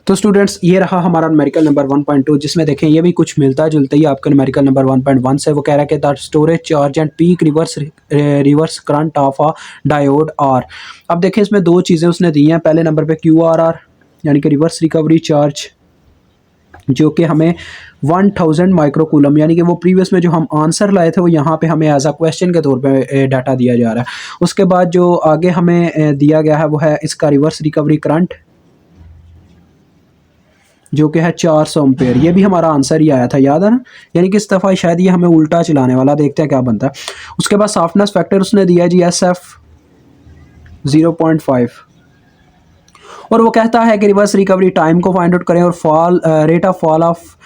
तो स्टूडेंट्स ये रहा हमारा न्यूमेरिकल नंबर 1.2, जिसमें देखें ये भी कुछ मिलता जुलता ही आपका न्यूमेरिकल नंबर 1.1 से। वो कह रहा है कि the storage charge and peak reverse current of a diode are. अब देखें इसमें दो चीज़ें उसने दी हैं। पहले नंबर पे QRR यानी कि रिवर्स रिकवरी चार्ज, जो कि हमें 1000 माइक्रोकूलम, यानी कि वो प्रीवियस में जो हम आंसर लाए थे वो यहाँ पे हमें एज अ क्वेश्चन के तौर पे डाटा दिया जा रहा है। उसके बाद जो आगे हमें दिया गया है वो है इसका रिवर्स रिकवरी करंट, जो कि है 400 एम्पेयर। ये भी हमारा आंसर ही आया था, याद है ना। यानी कि इस दफ़ा शायद ये हमें उल्टा चलाने वाला, देखते हैं क्या बनता है। उसके बाद सॉफ्टनेस फैक्टर उसने दिया जी SF 0.5, और वो कहता है कि रिवर्स रिकवरी टाइम को फाइंड आउट करें और rate of fall of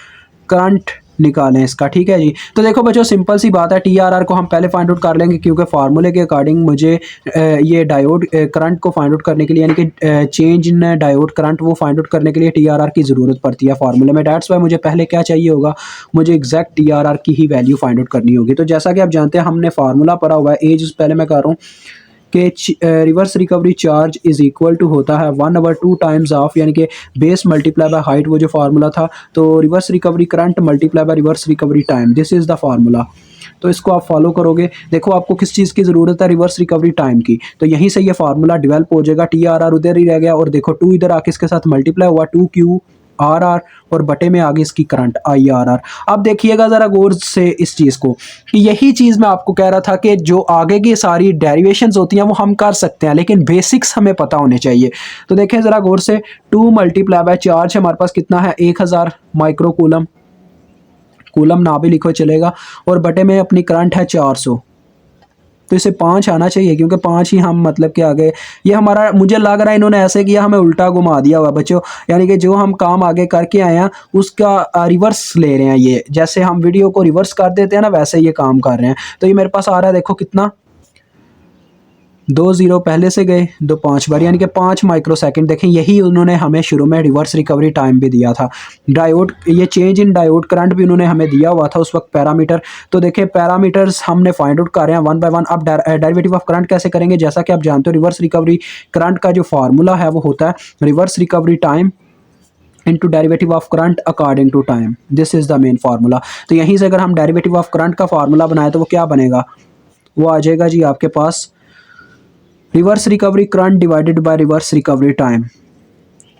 current निकालें इसका। ठीक है जी। तो देखो बच्चों सिंपल सी बात है, TRR को हम पहले फाइंड आउट कर लेंगे, क्योंकि फार्मूले के अकॉर्डिंग मुझे ये डायोड करंट को फाइंड आउट करने के लिए, यानी कि चेंज इन डायोड करंट, वो फाइंड आउट करने के लिए TRR की ज़रूरत पड़ती है फार्मूले में। डेट्स वाई मुझे पहले क्या चाहिए होगा, मुझे एग्जैक्ट TRR की ही वैल्यू फाइंड आउट करनी होगी। तो जैसा कि आप जानते हैं हमने फार्मूला पढ़ा हुआ है, एज पहले मैं कर रहा हूँ कि reverse recovery charge is equal to होता है 1/2 टाइम्स ऑफ, यानी कि बेस मल्टीप्लाई बाय हाइट, वो जो फार्मूला था। तो reverse recovery current multiply by reverse recovery time, this is the formula. तो इसको आप फॉलो करोगे। देखो आपको किस चीज़ की ज़रूरत है, रिवर्स रिकवरी टाइम की, तो यहीं से ये फार्मूला डेवलप हो जाएगा। TRR उधर ही रह गया, और देखो 2 इधर आके इसके साथ मल्टीप्लाई हुआ, 2QRR, और बटे में आगे इसकी करंट IRR। अब देखिएगा ज़रा गौर से इस चीज़ को, कि यही चीज़ मैं आपको कह रहा था कि जो आगे की सारी डेरिवेशंस होती हैं वो हम कर सकते हैं, लेकिन बेसिक्स हमें पता होने चाहिए। तो देखें ज़रा गौर से, 2 मल्टीप्लाई बाय चार्ज हमारे पास कितना है, 1000 माइक्रोकूलम, कूलम ना भी लिखो चलेगा, और बटे में अपनी करंट है 400। तो इसे 5 आना चाहिए, क्योंकि 5 ही हम मतलब कि आगे, ये हमारा मुझे लग रहा है इन्होंने ऐसे किया, हमें उल्टा घुमा दिया हुआ बच्चों। यानी कि जो हम काम आगे करके आए हैं उसका रिवर्स ले रहे हैं। ये जैसे हम वीडियो को रिवर्स कर देते हैं ना, वैसे ये काम कर रहे हैं। तो ये मेरे पास आ रहा है, देखो कितना, 2 0 पहले से गए, 2 5 बार, यानी कि 5 माइक्रो सेकेंड। देखें यही उन्होंने हमें शुरू में रिवर्स रिकवरी टाइम भी दिया था। डायोड, ये चेंज इन डायोड करंट भी उन्होंने हमें दिया हुआ था उस वक्त, पैरामीटर। तो देखें पैरामीटर्स हमने फाइंड आउट कर रहे हैं 1 बाय 1। अब डेरिवेटिव ऑफ करंट कैसे करेंगे, जैसा कि आप जानते हो रिवर्स रिकवरी करंट का जो फार्मूला है वो होता है reverse recovery time into derivative of current according to time, this is the main formula. तो यहीं से अगर हम डेरिवेटिव ऑफ करंट का फार्मूला बनाए तो वो क्या बनेगा, वो आ जाएगा जी आपके पास reverse recovery current divided by reverse recovery time.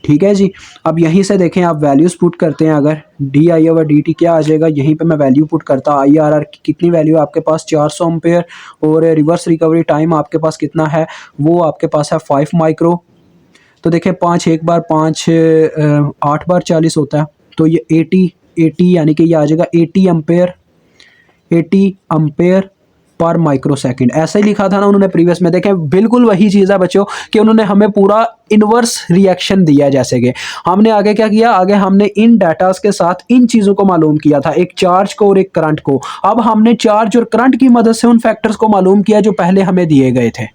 ठीक है जी। अब यहीं से देखें आप वैल्यूज़ पुट करते हैं, अगर DI/dt क्या आ जाएगा, यहीं पे मैं वैल्यू पुट करता। IRR की कितनी वैल्यू है आपके पास, 400 एम्पेयर, और रिवर्स रिकवरी टाइम आपके पास कितना है, वो आपके पास है 5 माइक्रो। तो देखें 5 एक बार 5 8 बार 40 होता है, तो ये 80 यानी कि ये आ जाएगा 80 एम्पेयर पर माइक्रो सेकंड। ऐसा ही लिखा था ना उन्होंने प्रीवियस में। देखें बिल्कुल वही चीज़ है बच्चों, कि उन्होंने हमें पूरा इन्वर्स रिएक्शन दिया। जैसे कि हमने आगे क्या किया, आगे हमने इन डाटास के साथ इन चीज़ों को मालूम किया था, एक चार्ज को और एक करंट को। अब हमने चार्ज और करंट की मदद से उन फैक्टर्स को मालूम किया जो पहले हमें दिए गए थे।